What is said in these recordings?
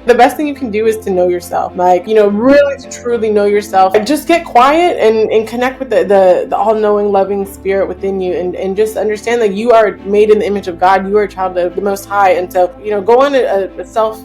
The best thing you can do is to know yourself, like, really to truly know yourself. And just get quiet and connect with the all-knowing, loving spirit within you, and just understand that you are made in the image of God. You are a child of the Most High. And so, go on a self,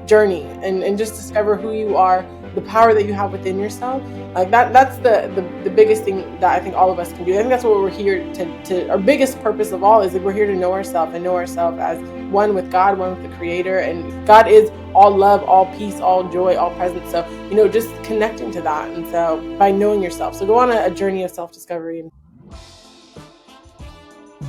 journey, and just discover who you are, the power that you have within yourself. Like that's the biggest thing that I think all of us can do. I think that's what we're here to our biggest purpose of all is that we're here to know ourselves, and know ourselves as one with God, one with the Creator. And God is all love, all peace, all joy, all presence. So, just connecting to that. And so by knowing yourself. So go on a journey of self-discovery.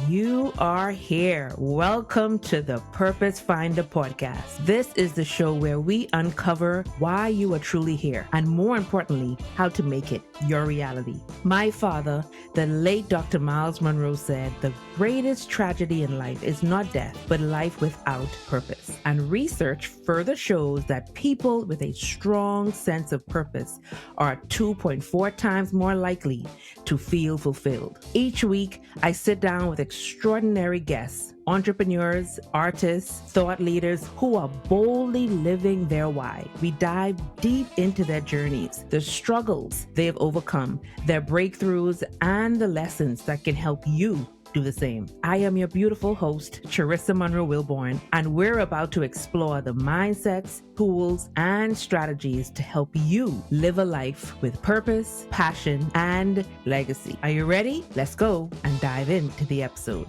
You are here. Welcome to the Purpose Finder podcast. This is the show where we uncover why you are truly here, and more importantly, how to make it your reality. My father, the late Dr. Miles Monroe, said the greatest tragedy in life is not death, but life without purpose. And research further shows that people with a strong sense of purpose are 2.4 times more likely to feel fulfilled. Each week, I sit down with extraordinary guests, entrepreneurs, artists, thought leaders who are boldly living their why. We dive deep into their journeys, the struggles they have overcome, their breakthroughs, and the lessons that can help you do the same. I am your beautiful host, Charissa Monroe Wilborn, and we're about to explore the mindsets, tools, and strategies to help you live a life with purpose, passion, and legacy. Are you ready? Let's go and dive into the episode.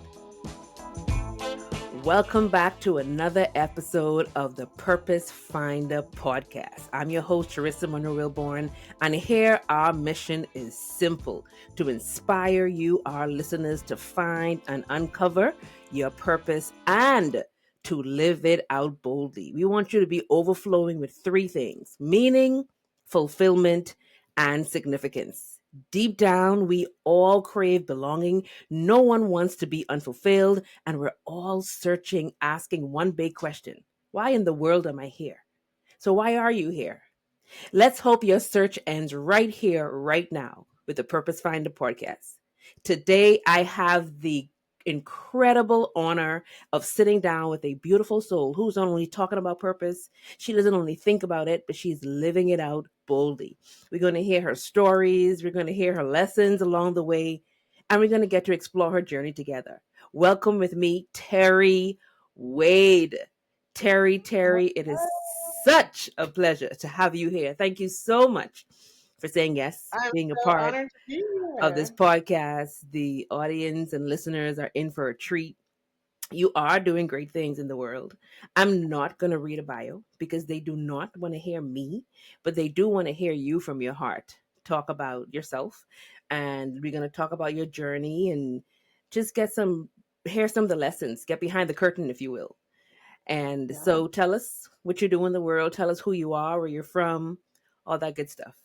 Welcome back to another episode of the Purpose Finder podcast. I'm your host, Charissa Monroe Wilborn, and here our mission is simple: to inspire you, our listeners, to find and uncover your purpose and to live it out boldly. We want you to be overflowing with three things: meaning, fulfillment, and significance. Deep down, we all crave belonging. No one wants to be unfulfilled, and we're all searching, asking one big question: why in the world am I here? So, why are you here? Let's hope your search ends right here, right now, with the Purpose Finder podcast. Today, I have the incredible honor of sitting down with a beautiful soul who's not only talking about purpose, she doesn't only think about it, but she's living it out boldly. We're going to hear her stories, we're going to hear her lessons along the way, and we're going to get to explore her journey together. Welcome with me, Terri Wade. Terri, it is such a pleasure to have you here. Thank you so much for saying yes, I'm being a so part honored to be of this here. podcast. The audience and listeners are in for a treat. You are doing great things in the world. I'm not going to read a bio because they do not want to hear me, but they do want to hear you from your heart. Talk about yourself, and we're going to talk about your journey and just hear some of the lessons, get behind the curtain, if you will. And Yeah. so tell us what you do in the world. Tell us who you are, where you're from, all that good stuff.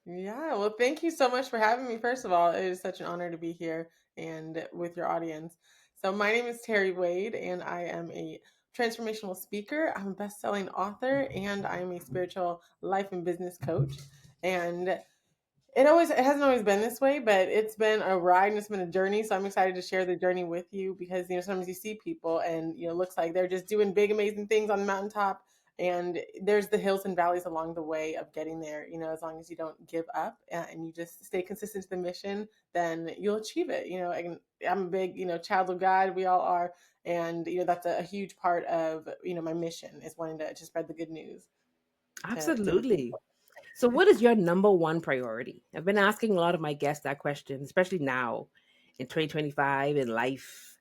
Yeah. Well, thank you so much for having me. First of all, it is such an honor to be here and with your audience. So, my name is Terri Wade, and I am a transformational speaker. I'm a best-selling author, and I am a spiritual life and business coach. And it hasn't always been this way, but it's been a ride and it's been a journey. So I'm excited to share the journey with you because sometimes you see people and it looks like they're just doing big amazing things on the mountaintop, and there's the hills and valleys along the way of getting there. As long as you don't give up, and you just stay consistent to the mission, then you'll achieve it. And I'm a big child of God. We all are. And that's a huge part of my mission, is wanting to spread the good news to the Absolutely. people. So, what is your number one priority? I've been asking a lot of my guests that question, especially now in 2025 in life.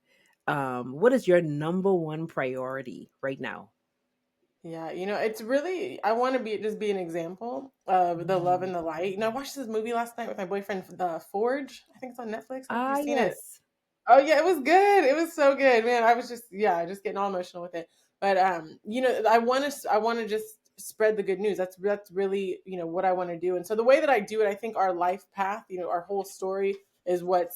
What is your number one priority right now? Yeah, it's really, I want to be an example of the love and the light. I watched this movie last night with my boyfriend, The Forge. I think it's on Netflix. I don't know if Ah, you've seen it. yes. Oh yeah, it was good. It was so good, man. I was just getting all emotional with it. But I want to just spread the good news. That's really what I want to do. And so the way that I do it, I think our life path, our whole story is what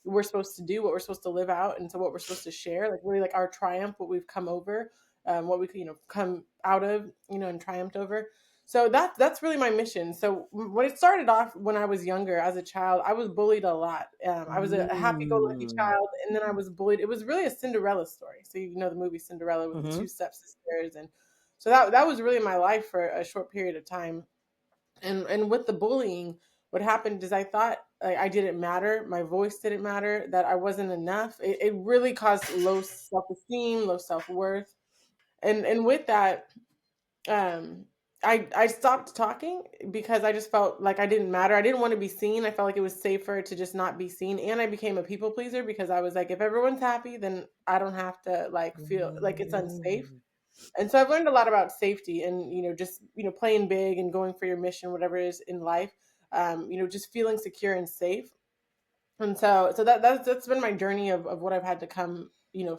we're supposed to do, what we're supposed to live out, and so what we're supposed to share, like really like our triumph, what we've come over, what we could come out of, and triumphed over. So that's really my mission. So when it started off, when I was younger, as a child, I was bullied a lot. I was a happy-go-lucky Mm. child, and then I was bullied. It was really a Cinderella story. So the movie Cinderella with the Mm-hmm. two stepsisters, and So that was really my life for a short period of time. And with the bullying, what happened is I thought like I didn't matter, my voice didn't matter, that I wasn't enough. It really caused low self-esteem, low self-worth. And with that, um I stopped talking because I just felt like I didn't matter. I didn't want to be seen. I felt like it was safer to just not be seen. And I became a people pleaser because I was like, if everyone's happy, then I don't have to like feel like it's unsafe. Mm. And so I've learned a lot about safety and, just, playing big and going for your mission, whatever it is in life. Just feeling secure and safe. And so that's been my journey of what I've had to come,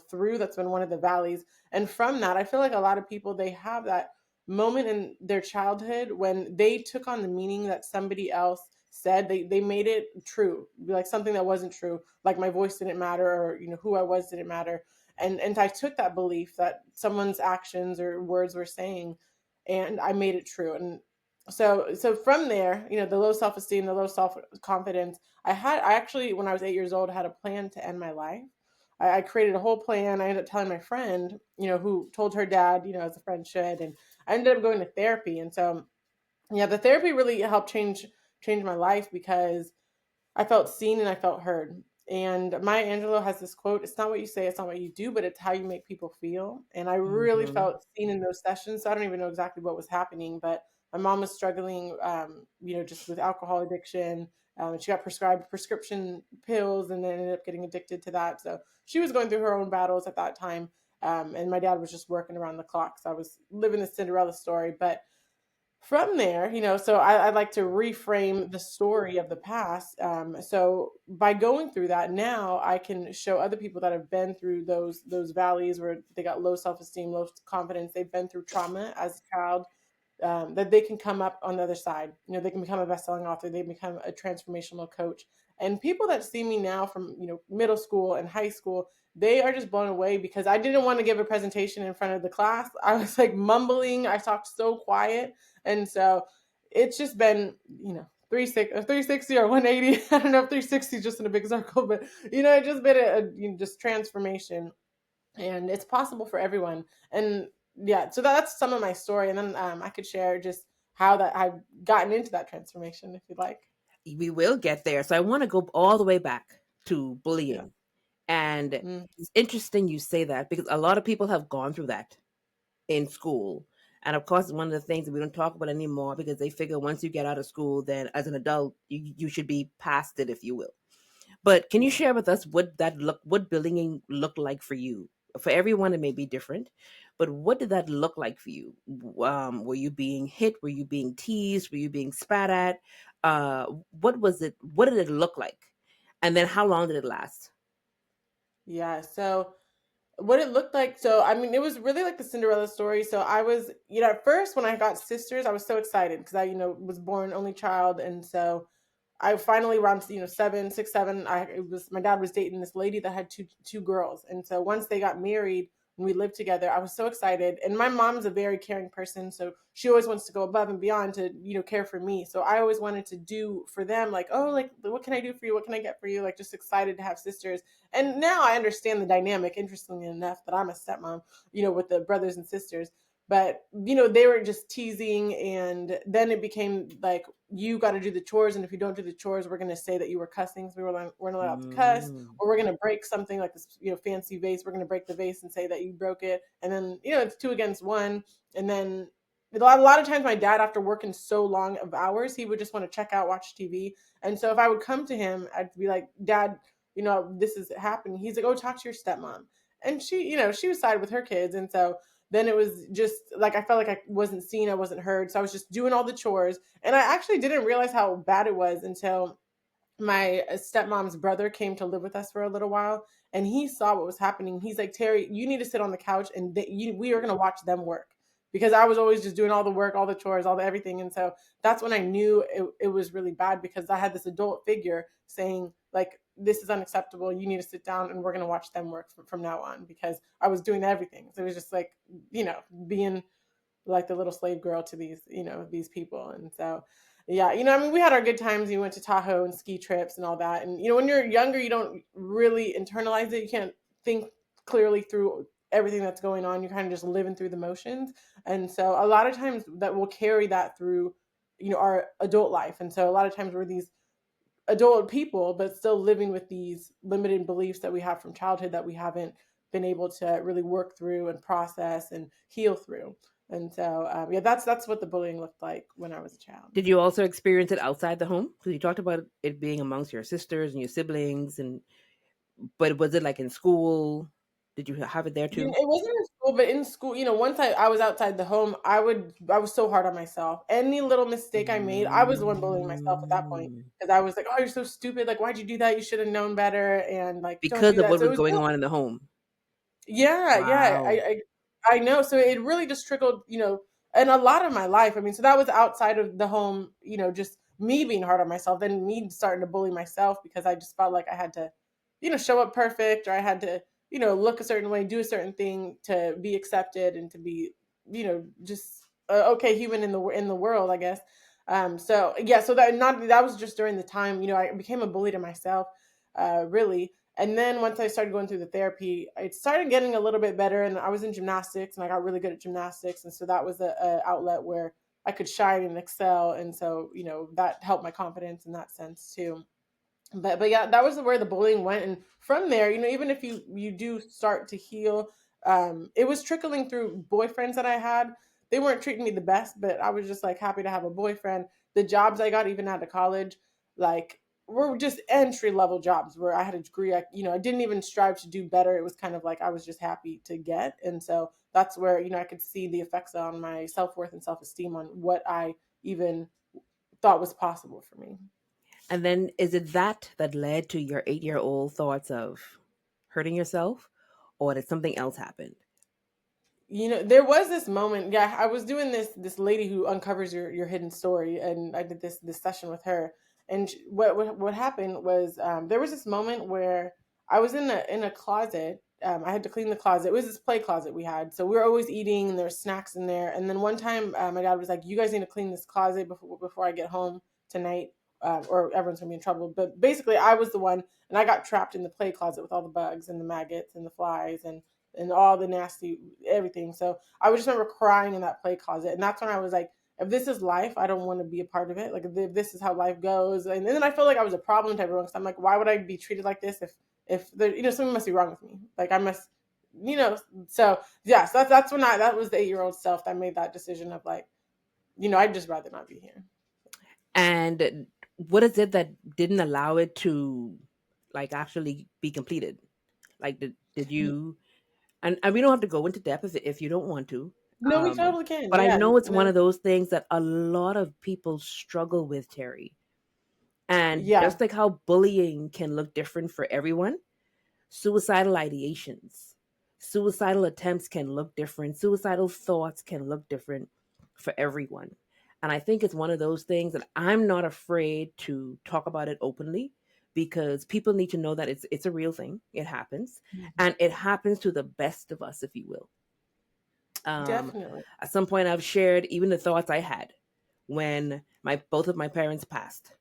through. That's been one of the valleys. And from that, I feel like a lot of people, they have that moment in their childhood when they took on the meaning that somebody else said. They made it true, like something that wasn't true, like my voice didn't matter, or who I was didn't matter. And I took that belief that someone's actions or words were saying, and I made it true. And so from there, the low self-esteem, the low self-confidence, I actually, when I was 8 years old, had a plan to end my life. I created a whole plan. I ended up telling my friend, who told her dad, as a friend should. And I ended up going to therapy. And so, yeah, the therapy really helped change my life because I felt seen and I felt heard. And Maya Angelou has this quote: "It's not what you say, it's not what you do, but it's how you make people feel." And I really Mhm. felt seen in those sessions. So I don't even know exactly what was happening, but my mom was struggling, just with alcohol addiction. She got prescribed prescription pills and then ended up getting addicted to that. So she was going through her own battles at that time. And my dad was just working around the clock. So I was living the Cinderella story. But from there, so I like to reframe the story of the past. So by going through that, now I can show other people that have been through those valleys where they got low self esteem, low confidence. They've been through trauma as a child, that they can come up on the other side. They can become a best-selling author. They become a transformational coach. And people that see me now from middle school and high school, they are just blown away because I didn't want to give a presentation in front of the class. I was like mumbling. I talked so quiet, and so it's just been 360 or 180. I don't know if 360 is just in a big circle, but it's just been just transformation, and it's possible for everyone. And yeah, so that's some of my story, and then I could share just how that I've gotten into that transformation if you'd like. We will get there. So I want to go all the way back to Yeah. bullying. And Mm, it's interesting you say that because a lot of people have gone through that in school. And of course, one of the things that we don't talk about anymore because they figure once you get out of school, then as an adult, you should be past it, if you will. But can you yeah. share with us what bullying looked like for you? For everyone, it may be different, but what did that look like for you? Were you being hit? Were you being teased? Were you being spat at? What was it? What did it look like? And then how long did it last? Yeah. So what it looked like, so I mean, it was really like the Cinderella story. So I was, at first when I got sisters, I was so excited because I, was born only child. And so I finally around 7, 6, 7. It was my dad was dating this lady that had two girls, and so once they got married and we lived together, I was so excited. And my mom's a very caring person, so she always wants to go above and beyond to care for me. So I always wanted to do for them, like, oh, like what can I do for you? What can I get for you? Like just excited to have sisters. And now I understand the dynamic. Interestingly enough, that I'm a stepmom, with the brothers and sisters. But they were just teasing, and then it became like you got to do the chores, and if you don't do the chores, we're going to say that you were cussing. So weren't allowed to cuss, Mm. or we're going to break something like this fancy vase. We're going to break the vase and say that you broke it, and then it's two against one. And then a lot of times my dad, after working so long of hours, he would just want to check out, watch TV. And so if I would come to him, I'd be like, Dad, this is happening. He's like, oh, talk to your stepmom. And she was sided with her kids. And so then it was just like I felt like I wasn't seen, I wasn't heard. So I was just doing all the chores. And I actually didn't realize how bad it was until my stepmom's brother came to live with us for a little while, and he saw what was happening. He's like, Terry, you need to sit on the couch, and we are going to watch them work, because I was always just doing all the work, all the chores, all the everything. And so that's when I knew it was really bad, because I had this adult figure saying like, this is unacceptable, you need to sit down and we're going to watch them work from now on, because I was doing everything. So it was just like, being like the little slave girl to these people. And so yeah, I mean, we had our good times. We went to Tahoe and ski trips and all that. And when you're younger, you don't really internalize it. You can't think clearly through everything that's going on. You're kind of just living through the motions. And so a lot of times that will carry that through, our adult life. And so a lot of times we're these adult people, but still living with these limited beliefs that we have from childhood that we haven't been able to really work through and process and heal through. And so, yeah, that's what the bullying looked like when I was a child. Did you also experience it outside the home? Because you talked about it being amongst your sisters and your siblings, and but was it like in school? Did you have it there too? It wasn't in school, but in school, once I was outside the home, I was so hard on myself. Any little mistake I made, I was the one bullying myself at that point Mm. because I was like, "Oh, you're so stupid! Like, why'd you do that? You should have known better." And like, "Don't Because do of that." what So it was was going really. on in the home. Yeah, yeah, Wow. I know. So it really just trickled, and a lot of my life. I mean, so that was outside of the home, just me being hard on myself, then me starting to bully myself because I just felt like I had to, show up perfect, or I had to, look a certain way, do a certain thing to be accepted and to be, just okay human in the world, I guess. So yeah, so that was just during the time, I became a bully to myself, really. And then once I started going through the therapy, I started getting a little bit better, and I was in gymnastics, and I got really good at gymnastics, and so that was a outlet where I could shine and excel, and so that helped my confidence in that sense too. But yeah, that was where the bullying went, and from there, even if you do start to heal, it was trickling through boyfriends that I had. They weren't treating me the best, but I was just like happy to have a boyfriend. The jobs I got even out of college, like, were just entry level jobs where I had a degree. I didn't even strive to do better. It was kind of like I was just happy to get, and so that's where I could see the effects on my self worth and self esteem on what I even thought was possible for me. And then is it that led to your 8-year old thoughts of hurting yourself, or did something else happen? There was this moment. Yeah, I was doing this lady who uncovers your hidden story, and I did this session with her. And what happened was, there was this moment where I was in a closet. I had to clean the closet. It was this play closet we had, so we were always eating, and there were snacks in there. And then one time, my dad was like, "You guys need to clean this closet before I get home tonight, or everyone's gonna be in trouble." But basically, I was the one, and I got trapped in the play closet with all the bugs and the maggots and the flies and all the nasty everything. So I would just remember crying in that play closet, and that's when I was like, if this is life, I don't want to be a part of it. Like, if this is how life goes, and then I felt like I was a problem to everyone because I'm like, why would I be treated like this if there, something must be wrong with me? Like, I must, you know. So yes, that's when that was the 8-year-old self that made that decision of like, I'd just rather not be here. And what is it that didn't allow it to like actually be completed? Like did you and we don't have to go into depth if you don't want to. No, we Um totally can. but I Yeah, know it's one no, of those things that a lot of people struggle with, Terry. And yeah, just like how bullying can look different for everyone, suicidal ideations, suicidal attempts can look different, suicidal thoughts can look different for everyone. And I think it's one of those things that I'm not afraid to talk about it openly because people need to know that it's a real thing. It happens. And it happens to the best of us, if you will. Um, definitely. at some point, I've shared even the thoughts I had when my both of my parents passed,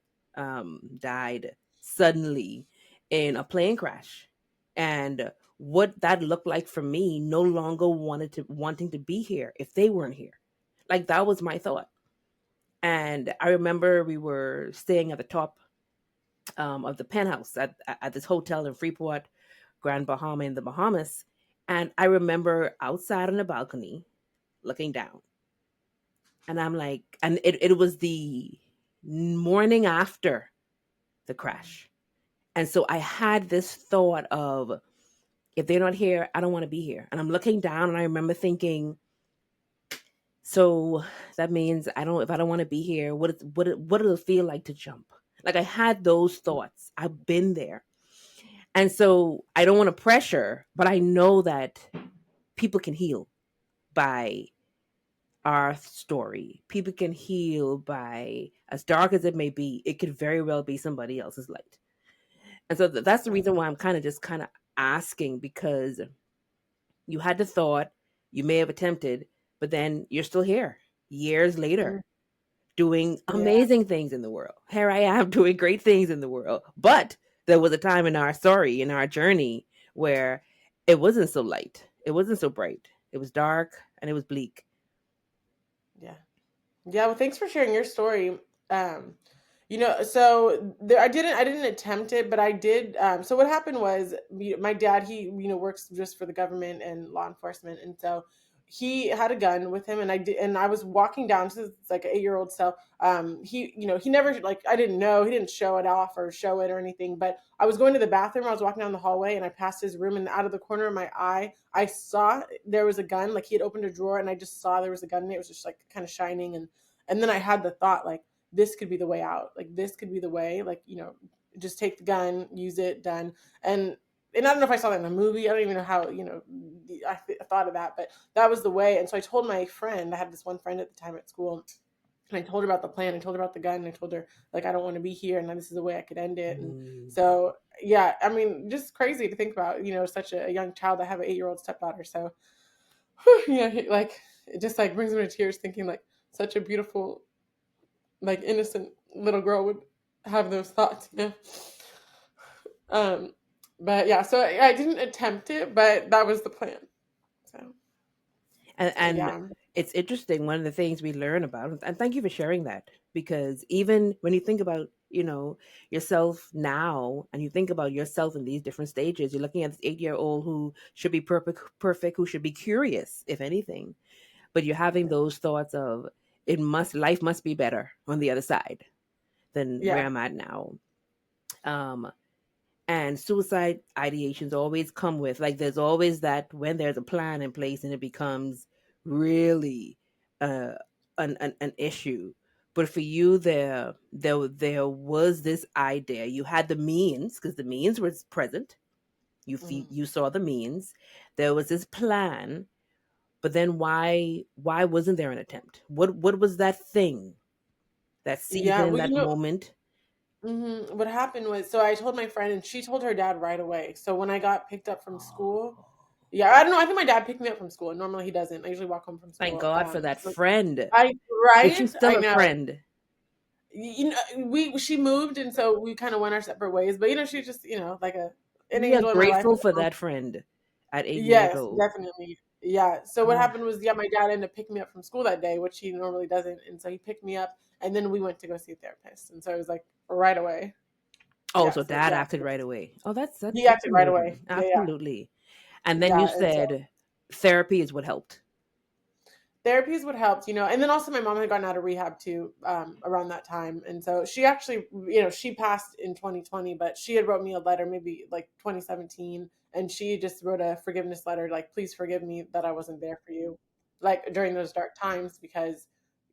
died suddenly in a plane crash, and what that looked like for me. No longer wanting to be here if they weren't here. Like that was my thought. And I remember we were staying at the top of the penthouse at this hotel in Freeport, Grand Bahama in the Bahamas. And I remember outside on the balcony looking down. And I'm like, and it was the morning after the crash. And so I had this thought of, if they're not here, I don't want to be here. And I'm looking down and I remember thinking, so that means if I don't want to be here, what does it feel like to jump? Like I had those thoughts. I've been there. And so I don't want to pressure, but I know that people can heal by our story. People can heal by, as dark as it may be, it could very well be somebody else's light. And so that's the reason why I'm kind of asking, because you had the thought, you may have attempted, but then you're still here years later Mhm. doing Yeah, amazing things in the world. Here I am doing great things in the world. But there was a time in our story, in our journey, where it wasn't so light. It wasn't so bright. It was dark and it was bleak. Yeah. Yeah, well, thanks for sharing your story. So there, I didn't attempt it, but I did. So what happened was, my dad, he, works just for the government and law enforcement, and so he had a gun with him, and I was walking down. So it's like an 8-year-old. So he never, like, I didn't know, he didn't show it off or show it or anything, but I was going to the bathroom. I was walking down the hallway, and I passed his room, and out of the corner of my eye, I saw there was a gun. Like, he had opened a drawer, and I just saw there was a gun, and it was just like kind of shining, and then I had the thought, like, this could be the way out. Like, this could be the way. Like, just take the gun, use it, done. And and I don't know if I saw that in a movie. I don't even know how, I thought of that, but that was the way. And so I told my friend, I had this one friend at the time at school, and I told her about the plan. I told her about the gun. And I told her, like, I don't want to be here, and this is the way I could end it. And Mm. so, yeah, I mean, just crazy to think about, such a young child. I have an 8-year-old stepdaughter. So, yeah, like, it just like brings me to tears thinking, like, such a beautiful, like, innocent little girl would have those thoughts. Yeah. Um, but yeah, so I didn't attempt it, but that was the plan. So And yeah, it's interesting. One of the things we learn about, and thank you for sharing that, because even when you think about, yourself now, and you think about yourself in these different stages, you're looking at this 8-year-old who should be perfect, who should be curious, if anything, but you're having yeah, those thoughts of, life must be better on the other side than where yeah, I'm at now. Um, and suicide ideations always come with, like, there's always that, when there's a plan in place and it becomes really uh an issue. But for you, there was this idea, you had the means, because the means was present, mhm. you saw the means, there was this plan. But then why wasn't there an attempt? What was that thing, that Yeah. season, Well, that moment? what happened was, so I told my friend, and she told her dad right away. So when I got picked up from school, Oh, yeah, I don't know. I think my dad picked me up from school. Normally he doesn't. I usually walk home from thank school. God for that So friend. I Is right, she I still a know. friend? We she moved, and so we kind of went our separate ways. But she's just, like an We are angel in my life. grateful for that friend at 8 years Yes, old. definitely. Yeah. So what Ah. happened was, yeah, my dad ended up picking me up from school that day, which he normally doesn't, and so he picked me up, and then we went to go see a therapist, and so it was like right away. Oh, Yeah. so So dad yeah, acted right away. Oh, he that's acted right away. amazing. Yeah, yeah, Absolutely. And then you yeah. And so said therapy is what helped. therapy is what helped, and then also my mom had gotten out of rehab too, around that time, and so she actually, she passed in 2020, but she had wrote me a letter maybe like 2017, and she just wrote a forgiveness letter, like, please forgive me that I wasn't there for you, like, during those dark times, because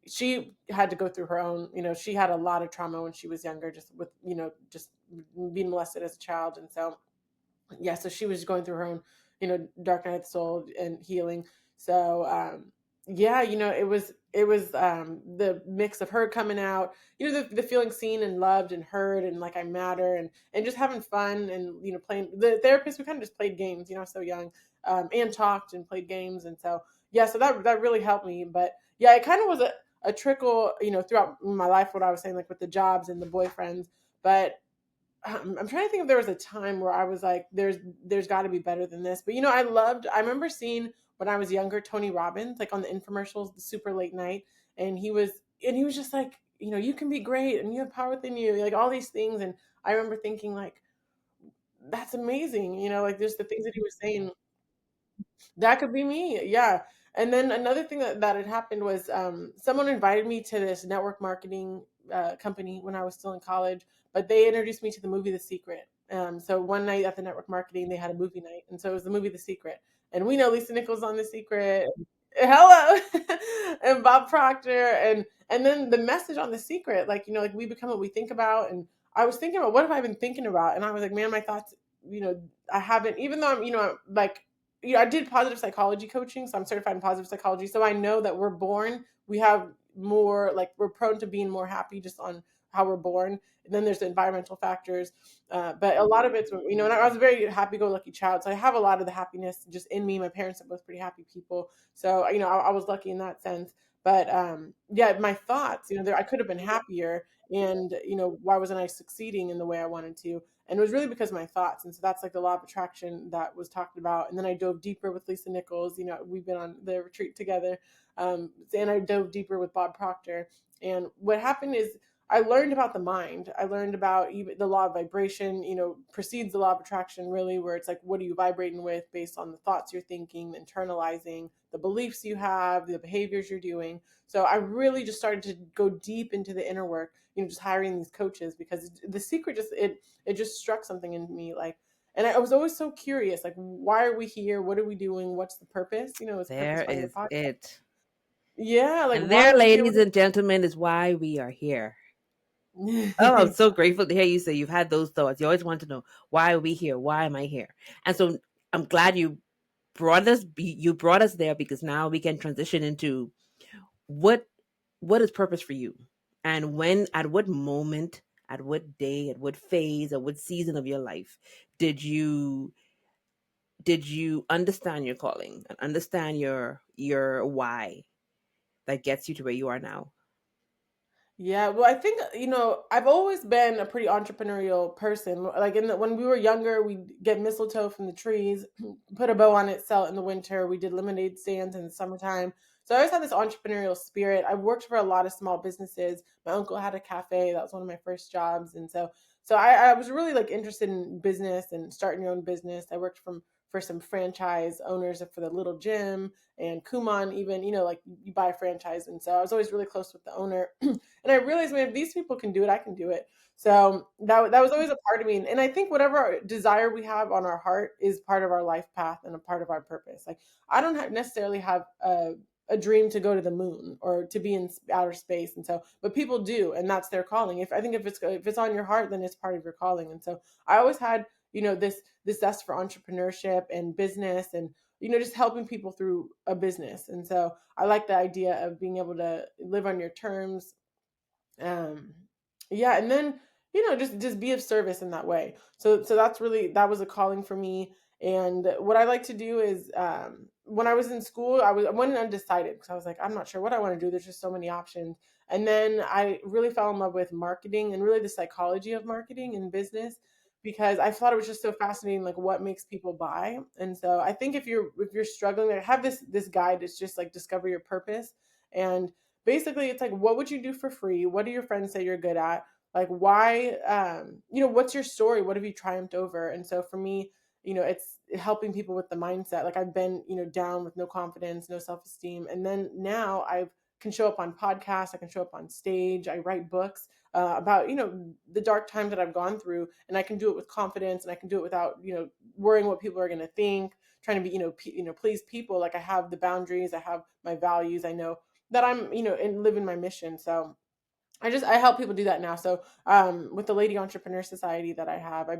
she had to go through her own, she had a lot of trauma when she was younger, just with, just being molested as a child, and so yeah, so she was going through her own, dark night of the soul and healing. So yeah, it was the mix of her coming out, the feeling seen and loved and heard, and like I matter, and just having fun, and playing the therapist. We kind of just played games, so young, and talked and played games, and so yeah, so that really helped me. But yeah, it kind of was a trickle, throughout my life. What I was saying, like with the jobs and the boyfriends, but I'm trying to think if there was a time where I was like, there's got to be better than this. But I remember seeing when I was younger Tony Robbins, like on the infomercials, the super late night, and he was just like, you can be great and you have power within you, like all these things. And I remember thinking, like, that's amazing, like there's the things that he was saying. That could be me, yeah. And then another thing that had happened was, someone invited me to this network marketing company when I was still in college, but they introduced me to the movie The Secret. So one night at the network marketing, they had a movie night, and so it was the movie The Secret. And we know Lisa Nichols on The Secret. Hello, and Bob Proctor, and then the message on The Secret, like, like, we become what we think about. And I was thinking about, what have I been thinking about, and I was like, man, my thoughts, I haven't, even though I'm, like, I did positive psychology coaching, so I'm certified in positive psychology. So I know that we're born, we have more, like, we're prone to being more happy just on how we're born. And then there's the environmental factors. But a lot of it's, and I was a very happy go lucky child. So I have a lot of the happiness just in me. My parents are both pretty happy people. So, I was lucky in that sense. But yeah, my thoughts, I could have been happier. And, why wasn't I succeeding in the way I wanted to? And it was really because of my thoughts. And so that's like the law of attraction that was talked about. And then I dove deeper with Lisa Nichols. We've been on the retreat together. And I dove deeper with Bob Proctor. And what happened is I learned about the mind. I learned about even the law of vibration, precedes the law of attraction, really, where it's like, what are you vibrating with based on the thoughts you're thinking, internalizing, the beliefs you have, the behaviors you're doing. So I really just started to go deep into the inner work, just hiring these coaches, because the secret it just struck something in me, like, and I was always so curious, like, why are we here? What are we doing? What's the purpose? It's Purpose There Finder is podcast. it. Yeah, like, And why there, are we here? ladies and gentlemen, is why we are here. Oh, I'm so grateful to hear you say you've had those thoughts. You always want to know, why are we here? Why am I here? And so I'm glad you brought us there, because now we can transition into what is purpose for you, and when, at what moment, at what day, at what phase, at what season of your life did you understand your calling and understand your why that gets you to where you are now? Yeah, well, I think, I've always been a pretty entrepreneurial person. Like when we were younger, we'd get mistletoe from the trees, put a bow on it, sell it in the winter. We did lemonade stands in the summertime. So I always had this entrepreneurial spirit. I've worked for a lot of small businesses. My uncle had a cafe. That was one of my first jobs. And so I was really like interested in business and starting your own business. I worked for some franchise owners for the little gym and Kumon, even, like you buy a franchise. And so I was always really close with the owner. And I realized, man, if these people can do it, I can do it. So that was always a part of me. And I think whatever desire we have on our heart is part of our life path and a part of our purpose. Like, I don't necessarily have a dream to go to the moon or to be in outer space. And so, but people do, and that's their calling. If I think if it's on your heart, then it's part of your calling. And so I always had, this zest for entrepreneurship and business, and just helping people through a business. And so I like the idea of being able to live on your terms. um yeah, and then, just be of service in that way. So that was a calling for me. And what I like to do is, when I was in school, I went undecided, because I was like, I'm not sure what I want to do, there's just so many options. And then I really fell in love with marketing, and really the psychology of marketing and business, because I thought it was just so fascinating, like what makes people buy. And so I think if you're struggling, I have this guide. It's just like discover your purpose. And basically, it's like, what would you do for free? What do your friends say you're good at? Like, why, what's your story? What have you triumphed over? And so for me, it's helping people with the mindset. Like, I've been, down with no confidence, no self-esteem. And then now I can show up on podcasts, I can show up on stage, I write books about, the dark times that I've gone through, and I can do it with confidence, and I can do it without, worrying what people are going to think, trying to be, please people. Like, I have the boundaries, I have my values, I know that I'm, and living my mission. So I help people do that now. So with the Lady Entrepreneur Society that I have, I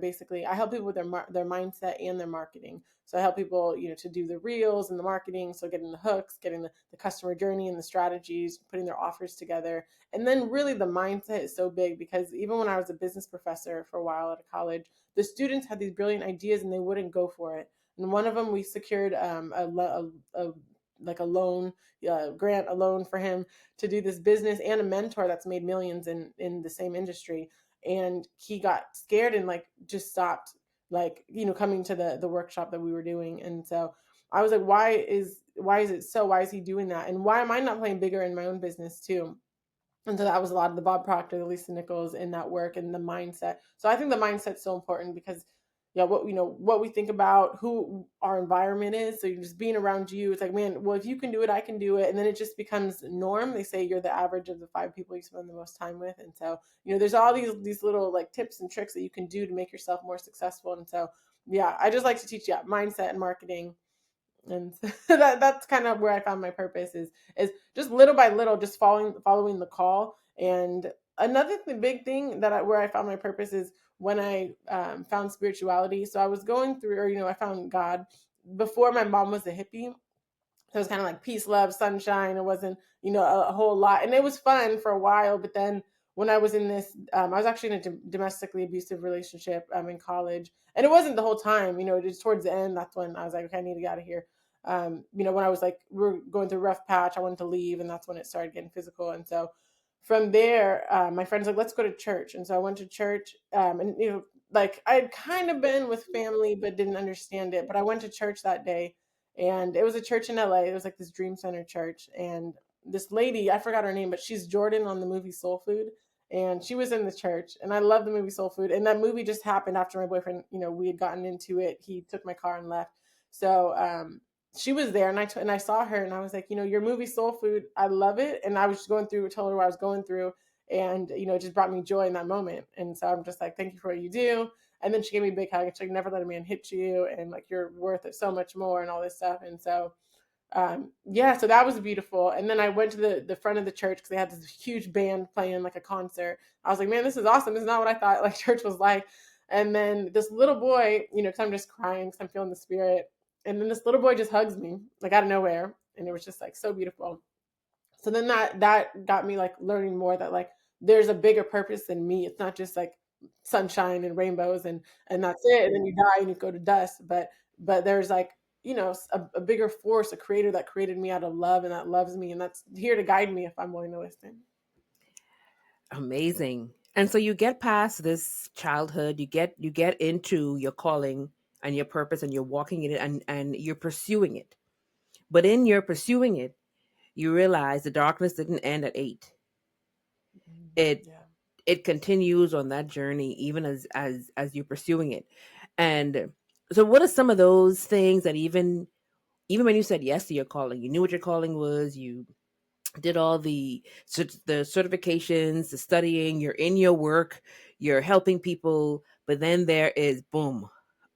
help people with their mindset and their marketing. So I help people, to do the reels and the marketing. So getting the hooks, getting the customer journey and the strategies, putting their offers together. And then really the mindset is so big, because even when I was a business professor for a while at a college, the students had these brilliant ideas and they wouldn't go for it. And one of them, we secured like a loan, grant, a loan for him to do this business, and a mentor that's made millions in the same industry. And he got scared and like just stopped, like, coming to the workshop that we were doing. And so I was like, why is he doing that, and why am I not playing bigger in my own business too? And so that was a lot of the Bob Proctor, the Lisa Nichols in that work, and the mindset. So I think the mindset's so important, because yeah, what we think about, who our environment is. So you're just being around you. It's like, man, well, if you can do it, I can do it. And then it just becomes norm. They say you're the average of the 5 people you spend the most time with. And so, there's all these little like tips and tricks that you can do to make yourself more successful. And so, yeah, I just like to teach, yeah, mindset and marketing. And that's kind of where I found my purpose, is just little by little, just following the call. And another big thing where I found my purpose is when I found spirituality. So I was going through, or I found God before. My mom was a hippie, so it was kind of like peace, love, sunshine. It wasn't, a whole lot. And it was fun for a while. But then when I was in this, I was actually in a domestically abusive relationship in college. And it wasn't the whole time, just towards the end. That's when I was like, okay, I need to get out of here. When I was like, we're going through a rough patch, I wanted to leave. And that's when it started getting physical. And so from there, my friends like, let's go to church. And so I went to church. And, like I'd kind of been with family but didn't understand it. But I went to church that day, and it was a church in LA. It was like this Dream Center church, and this lady, I forgot her name, but she's Jordan on the movie Soul Food, and she was in the church, and I love the movie Soul Food. And that movie just happened after my boyfriend, we had gotten into it. He took my car and left. So she was there, and I saw her, and I was like, your movie Soul Food, I love it. And I was just going through, told her what I was going through, and it just brought me joy in that moment. And so I'm just like, thank you for what you do. And then she gave me a big hug, and she's like, never let a man hit you, and like you're worth it so much more, and all this stuff. And so yeah, so that was beautiful. And then I went to the front of the church because they had this huge band playing like a concert. I was like, man, this is awesome. This is not what I thought like church was like. And then this little boy, because I'm just crying because I'm feeling the spirit. And then this little boy just hugs me like out of nowhere, and it was just like so beautiful. So then that got me like learning more that like there's a bigger purpose than me. It's not just like sunshine and rainbows and that's it, and then you die and you go to dust. But there's like a bigger force, a creator that created me out of love and that loves me, and that's here to guide me if I'm willing to listen. Amazing. And so you get past this childhood, you get into your calling and your purpose, and you're walking in it, and you're pursuing it. But in your pursuing it, you realize the darkness didn't end at 8. It Yeah. it continues on that journey even as you're pursuing it. And so what are some of those things that even when you said yes to your calling, you knew what your calling was, you did all the certifications, the studying, you're in your work, you're helping people, but then there is boom,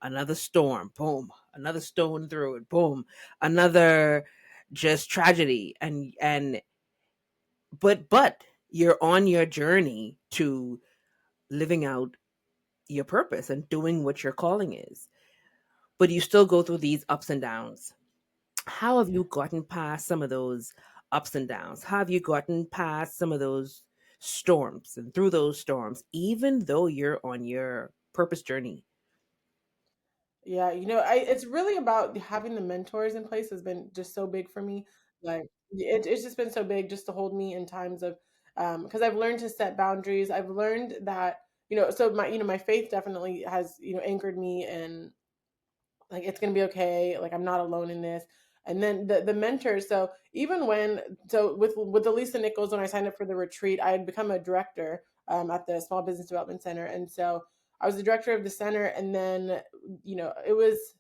another storm, boom, another stone through it, boom, another just tragedy, and but you're on your journey to living out your purpose and doing what your calling is. But you still go through these ups and downs. How have you gotten past some of those ups and downs? How have you gotten past some of those storms and through those storms, even though you're on your purpose journey? Yeah, it's really about having the mentors in place has been just so big for me. Like it's just been so big just to hold me in times of because I've learned to set boundaries. I've learned that, so my faith definitely has, anchored me in like it's gonna be okay, like I'm not alone in this. And then the mentors, so even when so with Elisa Nichols, when I signed up for the retreat, I had become a director at the Small Business Development Center. And so I was the director of the center, and then it was,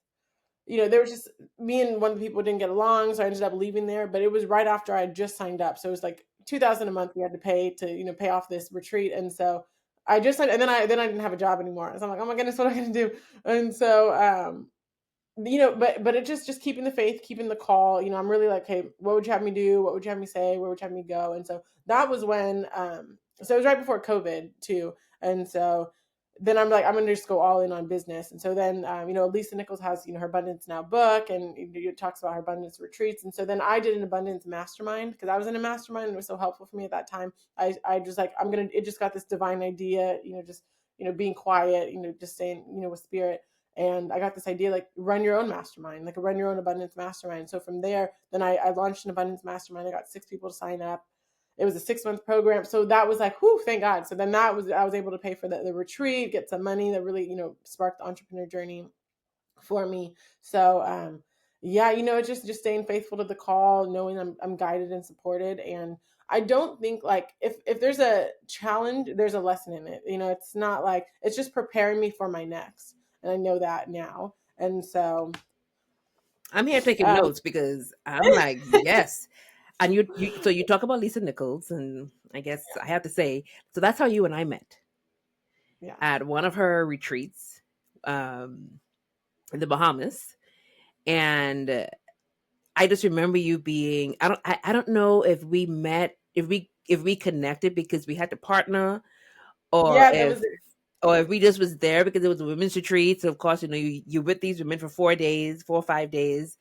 there was just me and one of the people didn't get along, so I ended up leaving there. But it was right after I had just signed up, so it was like 2,000 a month we had to pay to pay off this retreat. And so I just signed, and then I didn't have a job anymore. So I'm like, oh my goodness, what am I gonna do? And so but it just keeping the faith, keeping the call. I'm really like, hey, what would you have me do? What would you have me say? Where would you have me go? And so that was when so it was right before COVID too. And so then I'm like, I'm gonna just go all in on business. And so then Lisa Nichols has her Abundance Now book, and it talks about her abundance retreats. And so then I did an abundance mastermind because I was in a mastermind, and it was so helpful for me at that time. I just like, it just got this divine idea, just being quiet, just saying, with spirit. And I got this idea, like run your own mastermind, like run your own abundance mastermind. So from there, then I launched an abundance mastermind. I got 6 people to sign up. It was a 6 month program. So that was like, whoo, thank God. So then I was able to pay for the retreat, get some money that really, sparked the entrepreneur journey for me. So yeah, it's just staying faithful to the call, knowing I'm guided and supported. And I don't think like if there's a challenge, there's a lesson in it. It's not like it's just preparing me for my next. And I know that now. And so I'm here taking um notes because I'm like, yes. And so you talk about Lisa Nichols, and I guess I have to say, so that's how you and I met yeah. at one of her retreats um, in the Bahamas. And I just remember you being, I don't know if we met, if we connected because we had to partner, or Yeah, that was if it. or if we just was there because it was a women's retreat. So of course, you're with these women for 4 days, 4 or 5 days.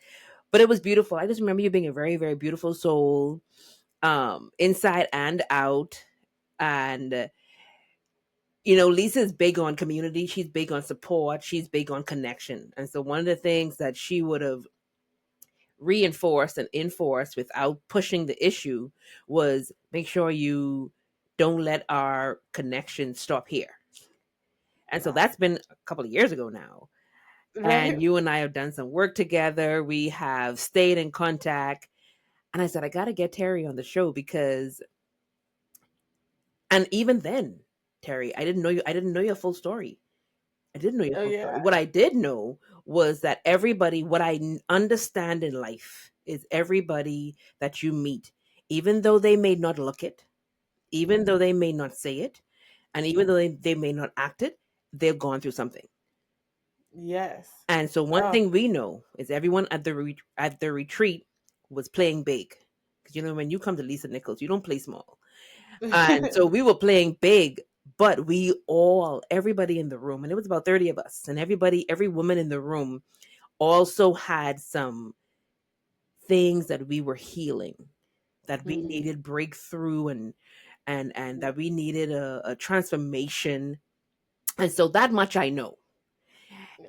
But it was beautiful. I just remember you being a very, very beautiful soul, inside and out. And Lisa's big on community. She's big on support. She's big on connection. And so one of the things that she would have reinforced and enforced without pushing the issue was make sure you don't let our connection stop here. And so Wow. that's been a couple of years ago now. And Right. you and I have done some work together. We have stayed in contact. And I said, I got to get Terri on the show because, and even then, Terri, I didn't know your full story. I didn't know your Oh full yeah. story. What I did know was that everybody, what understand in life is everybody that you meet, even though they may not look it, even though they may not say it, and even though they may not act it, they've gone through something. Yes. And so one Oh. thing we know is everyone at at the retreat was playing big. Because when you come to Lisa Nichols, you don't play small. And so we were playing big, but everybody in the room, and it was about 30 of us, and every woman in the room also had some things that we were healing, that we Mhm. needed breakthrough, and that we needed a transformation. And so that much I know.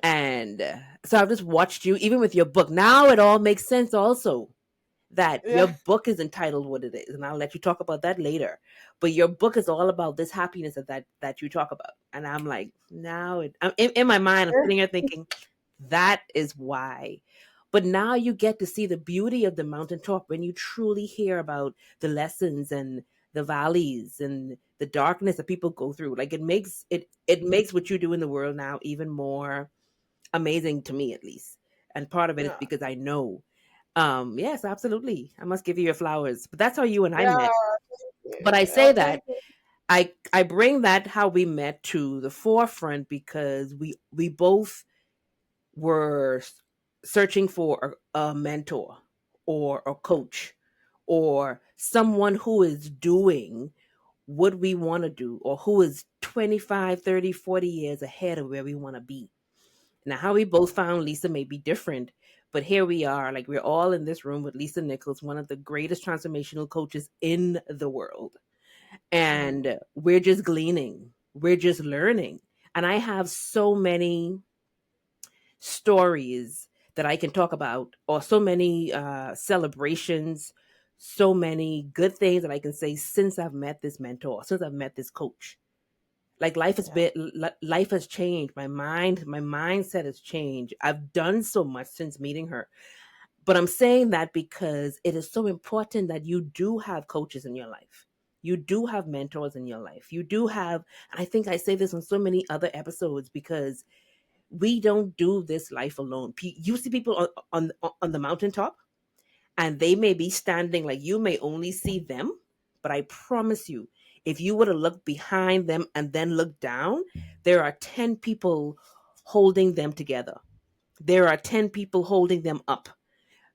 And so I've just watched you, even with your book. Now it all makes sense also that your Yeah. book is entitled what it is, and I'll let you talk about that later. But your book is all about this happiness that you talk about, and I'm like, in my mind, I'm sitting here thinking, that is why. But now you get to see the beauty of the mountaintop when you truly hear about the lessons and the valleys and the darkness that people go through. Like it makes what you do in the world now even more amazing to me, at least. And part of it is Yeah. because I know. Yes, absolutely. I must give you your flowers. But that's how you and I Yeah. met. Thank But I you. say Oh, that thank you. I bring that how we met to the forefront because we both were searching for a mentor or a coach or someone who is doing what we want to do or who is 25, 30, 40 years ahead of where we want to be. Now, how we both found Lisa may be different, but here we are. Like, we're all in this room with Lisa Nichols, one of the greatest transformational coaches in the world. Mhm. And we're just gleaning, we're just learning. And I have so many stories that I can talk about, or so many celebrations, so many good things that I can say since I've met this mentor, since I've met this coach. Like Yeah. life has changed. My mindset has changed. I've done so much since meeting her. But I'm saying that because it is so important that you do have coaches in your life. You do have mentors in your life. You do have, and I think I say this on so many other episodes because we don't do this life alone. You see people on the mountaintop, and they may be standing, like, you may only see them, but I promise you, if you were to look behind them and then look down, there are 10 people holding them together. There are 10 people holding them up,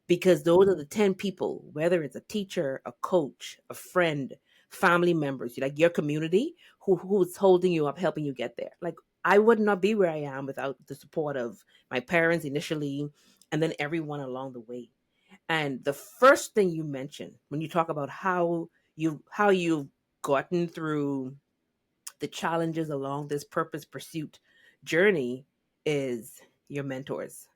because those are the 10 people, whether it's a teacher, a coach, a friend, family members, like your community, who's holding you up, helping you get there. Like, I would not be where I am without the support of my parents initially, and then everyone along the way. And the first thing you mentioned when you talk about how you've gotten through the challenges along this purpose pursuit journey is your mentors,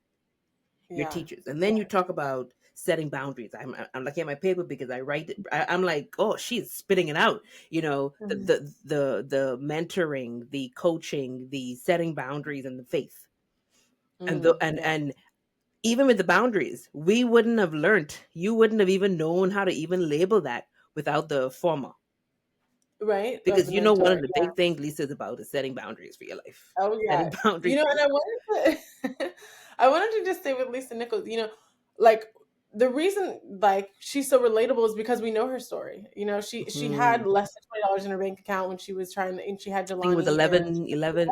your Yeah. teachers. And then you talk about setting boundaries. I'm looking at my paper because I write it. I'm like, oh, she's spitting it out. The Mhm. the mentoring, the coaching, the setting boundaries, and the faith. And the Yeah. and even with the boundaries, we wouldn't have learned. You wouldn't have even known how to even label that without the former. Right. Of Because the one mentor. of the Yeah. big things Lisa's about is setting boundaries for your life. Oh yeah. Setting boundaries for And I your wanted to I wanted to just say with Lisa Nichols, like the reason like she's so relatable is because we know her story. She life. had less than $20 in her bank account when she was trying to, and she had Think it was Jelani and 11,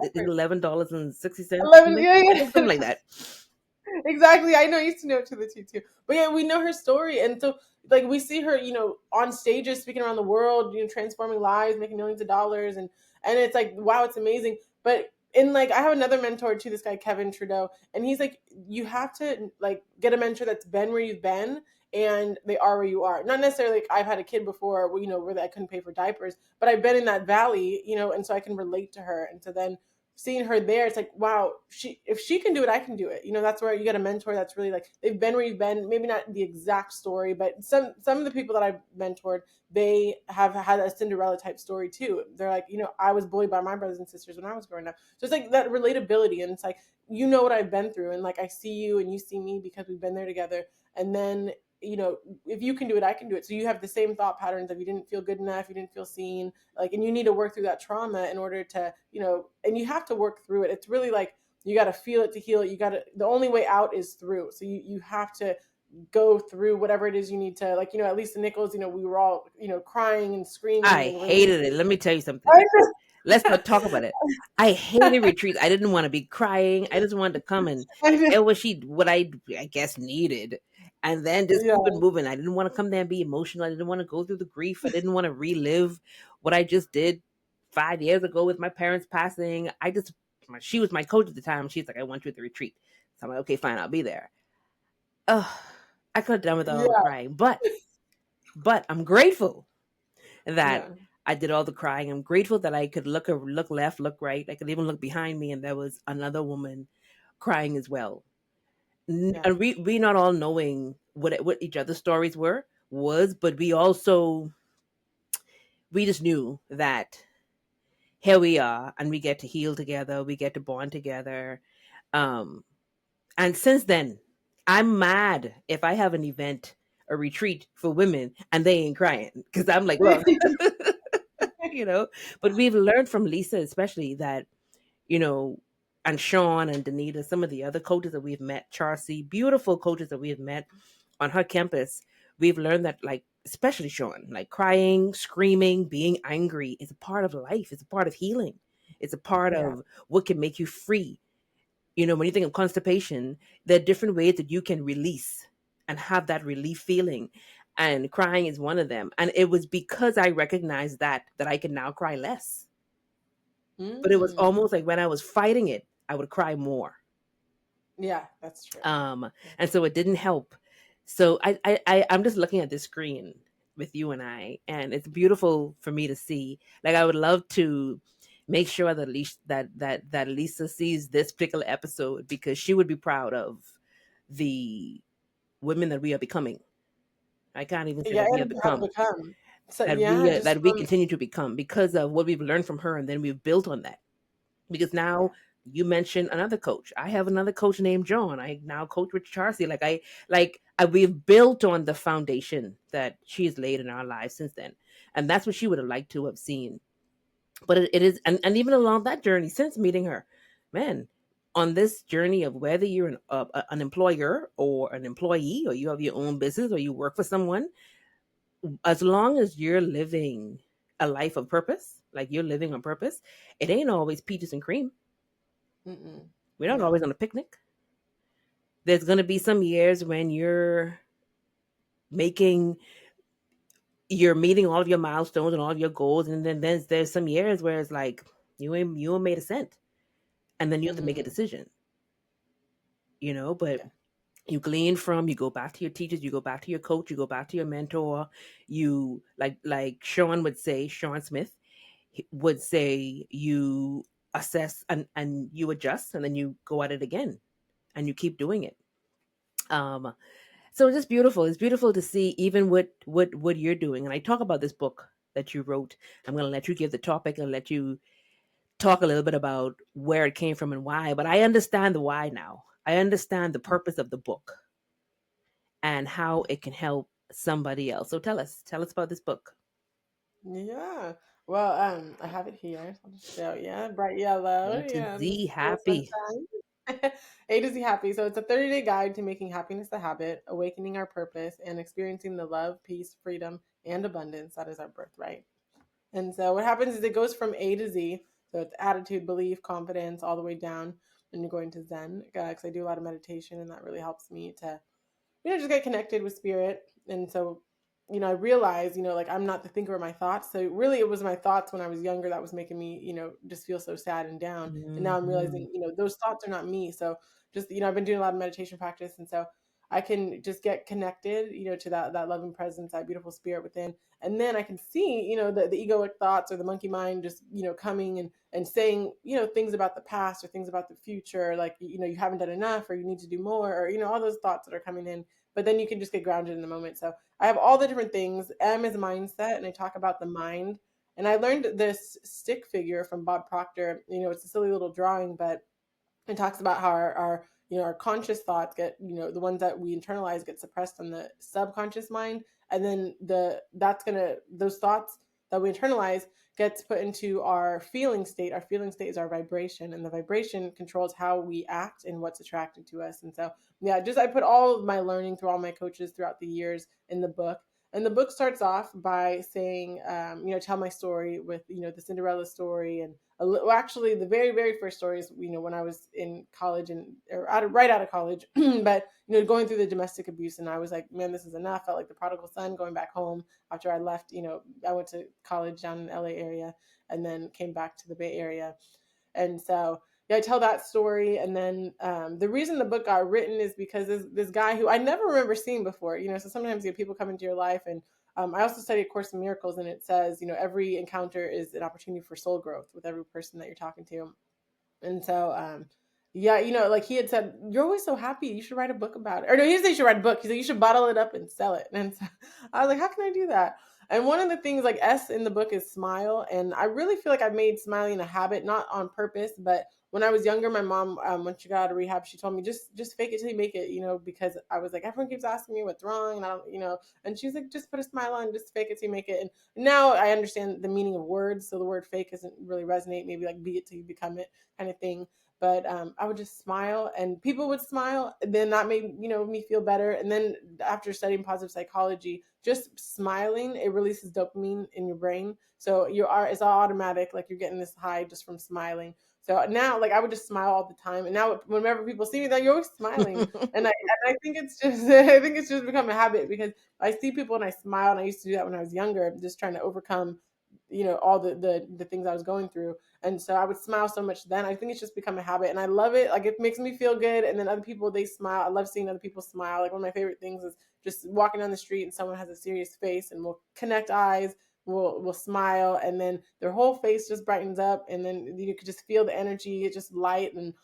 $11.60, 11, yeah, something yeah. like that. Exactly. I know. I used to know it to the T too. But yeah, we know her story. And so, like, we see her, on stages speaking around the world, transforming lives, making millions of dollars. And it's like, wow, it's amazing. But in like, I have another mentor too, this guy, Kevin Trudeau. And he's like, you have to, like, get a mentor that's been where you've been and they are where you are. Not necessarily like I've had a kid before, where I couldn't pay for diapers, but I've been in that valley, and so I can relate to her. And so then seeing her there, it's like, wow, if she can do it, I can do it. That's where you get a mentor that's really like they've been where you've been. Maybe not the exact story, but some of the people that I've mentored, they have had a Cinderella type story too. They're like, I was bullied by my brothers and sisters when I was growing up. So it's like that relatability, and it's like, what I've been through, and like I see you and you see me because we've been there together. And then, if you can do it, I can do it. So you have the same thought patterns of you didn't feel good enough, you didn't feel seen, like, and you need to work through that trauma in order to, and you have to work through it. It's really like you got to feel it to heal it. The only way out is through. So you have to go through whatever it is you need to, like, at least the Nichols, we were all, crying and screaming I and hated releasing. it. Let me tell you something. I Let's not talk about it. I hated retreats. I didn't want to be crying. I just wanted to come and just, get what I guess needed, and then just yeah, keep it moving. I didn't want to come there and be emotional. I didn't want to go through the grief. I didn't want to relive what I just did 5 years ago with my parents passing. She was my coach at the time. She's like, I want you at the retreat. So I'm like, okay, fine, I'll be there. Oh, I could have done with all the yeah, crying, but I'm grateful that yeah, I did all the crying. I'm grateful that I could look left, look right. I could even look behind me, and there was another woman crying as well. yeah. And we not all knowing what each other's stories was, but we just knew that here we are, and we get to heal together. We get to bond together. Um, and since then, I'm mad if I have an event, a retreat for women, and they ain't crying because I'm like, look, you know. But we've learned from Lisa, especially that, you know, and Sean and Danita, some of the other coaches that we've met, Charcy, beautiful coaches that we've met on her campus. We've learned that, like, especially Sean, like crying, screaming, being angry is a part of life. It's a part of healing. It's a part Yeah. of what can make you free. You know, when you think of constipation, there are different ways that you can release and have that relief feeling. And crying is one of them. And it was because I recognized that I can now cry less. But it was Mm. almost like when I was fighting it, I would cry more. Yeah, that's true. Um, Yeah. and so it didn't help. So I'm just looking at this screen with you and I, and it's beautiful for me to see. Like, I would love to make sure that that Lisa sees this particular episode, because she would be proud of the women that we are becoming. I can't even say Yeah, that we have and have become, become. So yeah, just that we from continue to become because of what we've learned from her, and then we've built on that. Because now yeah. you mentioned another coach. I have another coach named John. I now coach with Charcy. We've built on the foundation that she has laid in our lives since then, and that's what she would have liked to have seen. But it is, and even along that journey since meeting her, man, on this journey of whether you're an employer or an employee, or you have your own business, or you work for someone, as long as you're living a life of purpose, like you're living on purpose, it ain't always peaches and cream. Mm-mm. We're not always No. on a picnic. There's going to be some years when making you're meeting all of your milestones and all of your goals, and then there's some years where it's like you ain't made a cent, and then you have to make a Mm-hmm. decision, you know. But Yeah. you glean from, you go back to your teachers, you go back to your coach, you go back to your mentor. You, like Sean would say, Sean Smith would say, you assess and you adjust, and then you go at it again, and you keep doing it. um So it's just beautiful. It's beautiful to see even what you're doing. And I talk about this book that you wrote. I'm going to let you give the topic and let you talk a little bit about where it came from and why. But I understand the why now. I understand the purpose of the book and how it can help somebody else. So tell us about this book. Yeah. Well, I have it here. I'll just show you. Bright yellow. A to Yeah, and Z little happy. sunshine. A to Z happy. So it's a 30-day guide to making happiness a habit, awakening our purpose, and experiencing the love, peace, freedom, and abundance that is our birthright. And so what happens is it goes from A to Z. So it's attitude, belief, confidence, all the way down. And you're going to Zen, because I do a lot of meditation, and that really helps me to, just get connected with spirit. And so, I realized, like, I'm not the thinker of my thoughts. So really it was my thoughts when I was younger that was making me, just feel so sad and down. And now I'm Hmm. realizing, those thoughts are not me. So just, I've been doing a lot of meditation practice. And so I can just get connected, to that loving presence, that beautiful spirit within. And then I can see, the egoic thoughts or the monkey mind just, coming and saying, things about the past or things about the future, like, you haven't done enough or you need to do more, or, all those thoughts that are coming in. But then you can just get grounded in the moment. So I have all the different things. M is mindset, and I talk about the mind. And I learned this stick figure from Bob Proctor. It's a silly little drawing, but it talks about how our our conscious thoughts get, the ones that we internalize get suppressed on the subconscious mind, and then those thoughts that we internalize gets put into our feeling state. Our feeling state is our vibration, and the vibration controls how we act and what's attracted to us. And so, yeah, just I put all of my learning through all my coaches throughout the years in the book. And the book starts off by saying, tell my story with, the Cinderella story. And well, actually, the very, very first stories, when I was in college right out of college, but, going through the domestic abuse. And I was like, man, this is enough. Felt like the prodigal son going back home after I left. I went to college down in the LA area and then came back to the Bay Area. And so, yeah, I tell that story. And then the reason the book got written is because this guy who I never remember seeing before, so sometimes people come into your life. And I also study A Course in Miracles, and it says, every encounter is an opportunity for soul growth with every person that you're talking to. And so, yeah, like he had said, you're always so happy. You should write a book about it. Or no, he didn't say you should write a book. He said you should bottle it up and sell it. And so I was like, how can I do that? And one of the things, like S in the book, is smile. And I really feel like I've made smiling a habit, not on purpose, but when I was younger, my mom, when she got out of rehab, she told me just fake it till you make it, because I was like, everyone keeps asking me what's wrong, and I don't, and she's like, just put a smile on, just fake it till you make it. And now I understand the meaning of words, so the word fake doesn't really resonate. Maybe like be it till you become it kind of thing. But I would just smile, and people would smile, and then that made me feel better. And then after studying positive psychology, just smiling, it releases dopamine in your brain, so it's all automatic, like you're getting this high just from smiling. So now, like, I would just smile all the time, and now whenever people see me, they're like, you're always smiling. And I think it's just I think it's just become a habit because I see people and I smile, and I used to do that when I was younger, just trying to overcome all the things I was going through. And so I would smile so much then. I think it's just become a habit, and I love it. Like, it makes me feel good. And then other people, they smile. I love seeing other people smile. Like, one of my favorite things is just walking down the street and someone has a serious face, and we'll connect eyes, we'll smile, and then their whole face just brightens up, and then you could just feel the energy. It's just light. And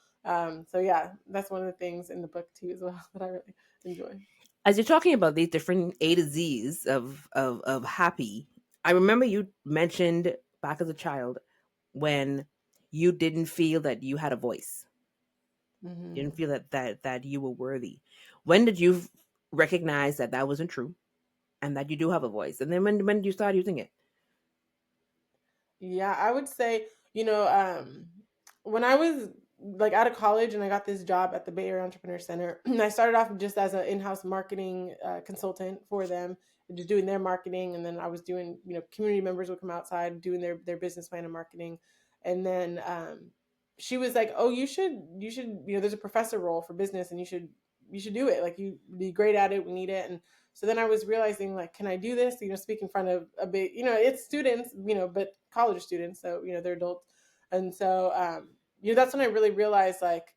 so yeah, that's one of the things in the book too as well that I really enjoy. As you're talking about these different A to Z's of happy, I remember you mentioned back as a child when you didn't feel that you had a voice. You didn't Hmm. feel that you were worthy. When did you recognize that that wasn't true and that you do have a voice? And then when did you start using it? Yeah, I would say, when I was like out of college and I got this job at the Bay Area Entrepreneur Center, I started off just as an in-house marketing consultant for them, just doing their marketing. And then I was doing, community members would come outside doing their business plan and marketing. And then she was like, "Oh, you should, there's a professor role for business, and you should do it. Like, you be great at it. We need it." And so then I was realizing, like, can I do this? Speak in front of a big, it's students, but college students, so they're adults. And so that's when I really realized, like,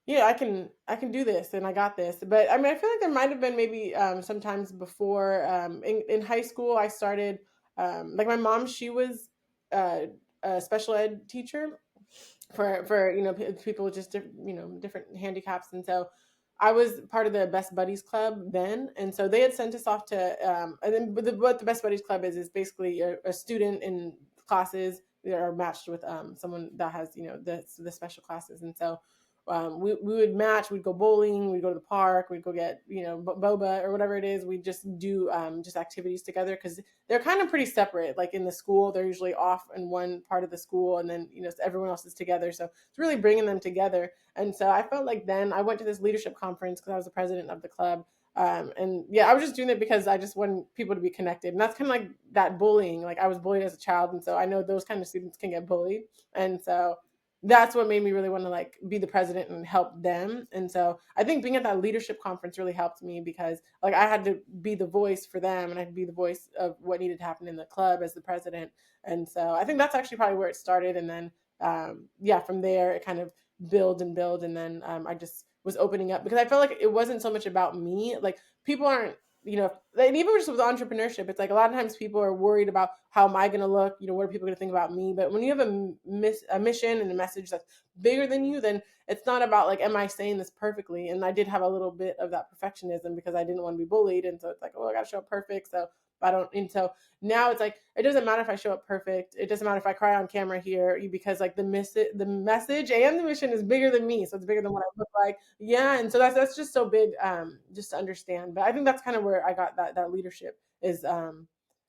I can do this, and I got this. But I mean, I feel like there might have been maybe sometimes before, in high school I started, like, my mom, she was a special ed teacher for people with just different, different handicaps. And so I was part of the Best Buddies Club then. And so they had sent us off to and then what the Best Buddies Club is basically a student in classes that are matched with someone that has, the special classes. And so we would match, we'd go bowling, we'd go to the park, we'd go get, boba or whatever it is. We just do just activities together, because they're kind of pretty separate. Like, in the school, they're usually off in one part of the school, and then everyone else is together. So it's really bringing them together. And so I felt like then I went to this leadership conference because I was the president of the club. And yeah, I was just doing it because I just wanted people to be connected. And that's kind of like that bullying. Like, I was bullied as a child, and so I know those kind of students can get bullied. And so that's what made me really want to, like, be the president and help them. And so I think being at that leadership conference really helped me, because, like, I had to be the voice for them, and I had to be the voice of what needed to happen in the club as the president. And so I think that's actually probably where it started. And then yeah, from there it kind of build and build. And then I just was opening up, because I felt like it wasn't so much about me. Like, people aren't, and even just with entrepreneurship, it's like a lot of times people are worried about how am I going to look, what are people going to think about me? But when you have a mission and a message that's bigger than you, then it's not about like, am I saying this perfectly? And I did have a little bit of that perfectionism because I didn't want to be bullied. And so it's like, oh, I got to show up perfect. So I don't, and so now it's like, it doesn't matter if I show up perfect. It doesn't matter if I cry on camera here, because like the message and the mission is bigger than me. So it's bigger than what I look like. Yeah. And so that's just so big, just to understand. But I think that's kind of where I got that leadership is,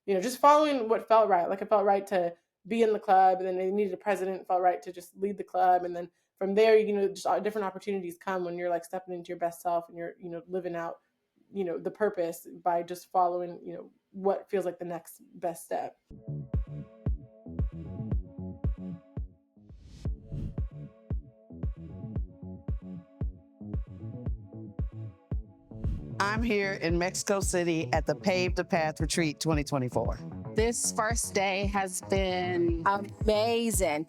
just following what felt right. Like, it felt right to be in the club, and then they needed a president, felt right to just lead the club. And then from there, just different opportunities come when you're like stepping into your best self, and you're, living out, the purpose by just following, what feels like the next best step. I'm here in Mexico City at the Pave the Path Retreat 2024. This first day has been amazing.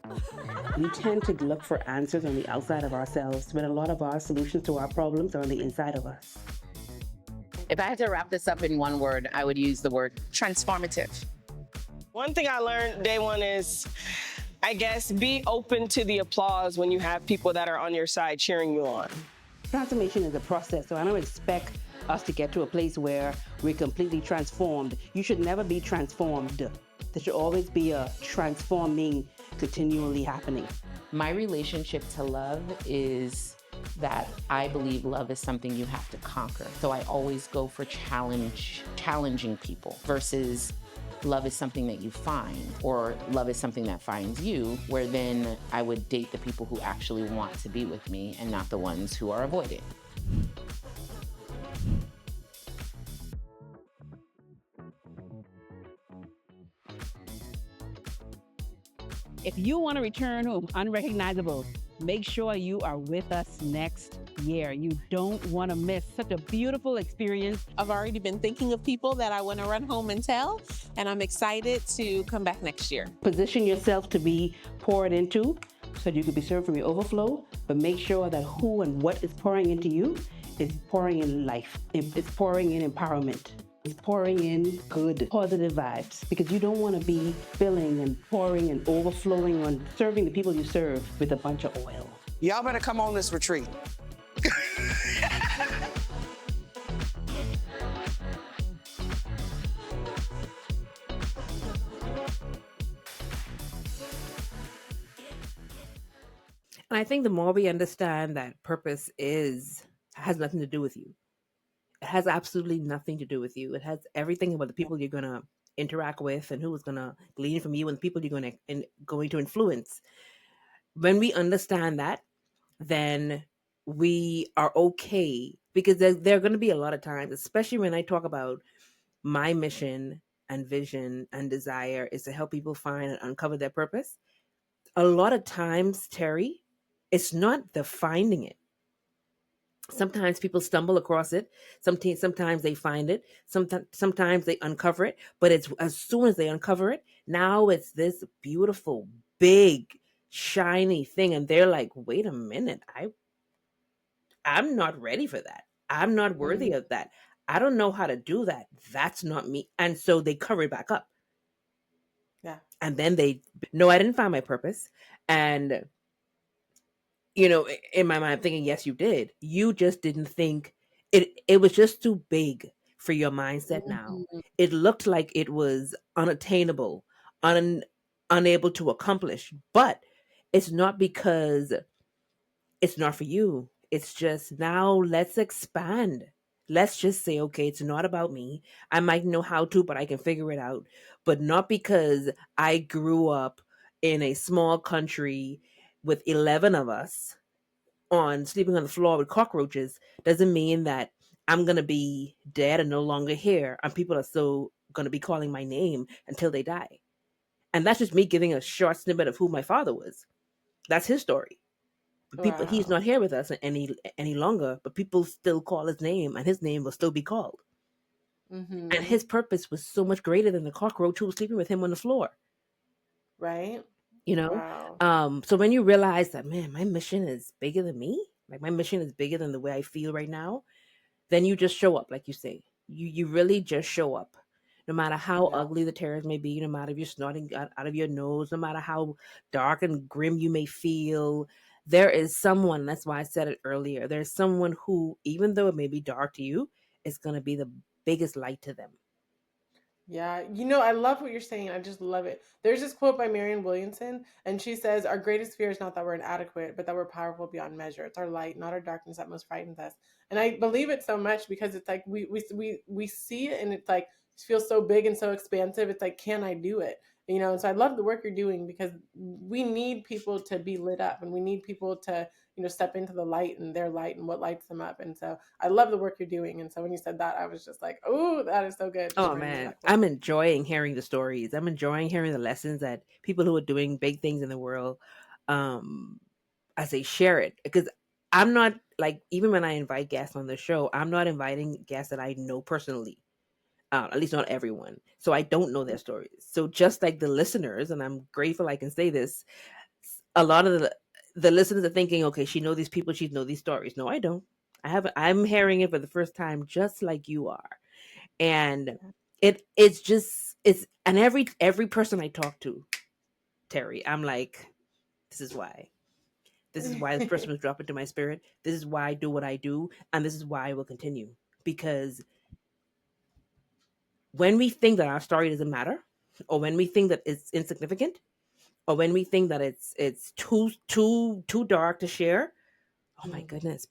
We tend to look for answers on the outside of ourselves, but a lot of our solutions to our problems are on the inside of us. If I had to wrap this up in one word, I would use the word transformative. One thing I learned day one is, I guess, be open to the applause when you have people that are on your side cheering you on. Transformation is a process, so I don't expect us to get to a place where we're completely transformed. You should never be transformed. There should always be a transforming continually happening. My relationship to love is that I believe love is something you have to conquer. So I always go for challenging people versus love is something that you find, or love is something that finds you, where then I would date the people who actually want to be with me and not the ones who are avoiding. If you want to return home unrecognizable, make sure you are with us next year. You don't want to miss such a beautiful experience. I've already been thinking of people that I want to run home and tell, and I'm excited to come back next year. Position yourself to be poured into so that you can be served from your overflow, but make sure that who and what is pouring into you is pouring in life. It's pouring in empowerment. It's pouring in good, positive vibes, because you don't want to be filling and pouring and overflowing on serving the people you serve with a bunch of oil. Y'all better come on this retreat. And I think the more we understand that purpose has nothing to do with you. It has absolutely nothing to do with you. It has everything about the people you're going to interact with and who is going to glean from you and the people you're going to influence. When we understand that, then we are okay, because there are going to be a lot of times, especially when I talk about my mission and vision and desire is to help people find and uncover their purpose. A lot of times, Terri, it's not the finding it. Sometimes people stumble across it. Sometimes they find it. Sometimes they uncover it. But it's as soon as they uncover it, now it's this beautiful, big, shiny thing, and they're like, "Wait a minute, I'm not ready for that. I'm not worthy of that. I don't know how to do that. That's not me." And so they cover it back up. Yeah. And then no, I didn't find my purpose. And in my mind, I'm thinking, yes, you did. You just didn't think it was just too big for your mindset now. It looked like it was unattainable, unable to accomplish. But it's not because it's not for you. It's just, now let's expand. Let's just say, okay, it's not about me. I might know how to, but I can figure it out. But not because I grew up in a small country with 11 of us sleeping on the floor with cockroaches doesn't mean that I'm going to be dead and no longer here, and people are still going to be calling my name until they die. And that's just me giving a short snippet of who my father was. That's his story. But he's not here with us any longer, but people still call his name, and his name will still be called. And his purpose was so much greater than the cockroach who was sleeping with him on the floor. Right. So when you realize that, man, my mission is bigger than me, like my mission is bigger than the way I feel right now, then you just show up, like you say. You really just show up. No matter how Yeah. ugly the tears may be, no matter if you're snorting out of your nose, no matter how dark and grim you may feel, there is someone, that's why I said it earlier, there's someone who, even though it may be dark to you, is going to be the biggest light to them. Yeah, I love what you're saying. I just love it. There's this quote by Marianne Williamson, and she says, "Our greatest fear is not that we're inadequate, but that we're powerful beyond measure. It's our light, not our darkness, that most frightens us." And I believe it so much because it's like we see it, and it's like it feels so big and so expansive. It's like, can I do it? And so I love the work you're doing because we need people to be lit up, and we need people to step into the light and their light and what lights them up. And so I love the work you're doing. And so when you said that, I was just like, oh, that is so good. It Oh reminded me of man, that quote. I'm enjoying hearing the stories. I'm enjoying hearing the lessons that people who are doing big things in the world, um, as they share it. Because I'm not like, even when I invite guests on the show, I'm not inviting guests that I know personally. At least not everyone. So I don't know their stories. So just like the listeners, and I'm grateful I can say this, a lot of the listeners are thinking, okay, she know these people, she know these stories. No, I don't. I haven't. I'm hearing it for the first time, just like you are. And it's just it's and every person I talk to, Terry, I'm like, this is why. This is why this person was dropped into my spirit. This is why I do what I do, and this is why I will continue. Because when we think that our story doesn't matter, or when we think that it's insignificant, or when we think that it's too dark to share, oh my goodness,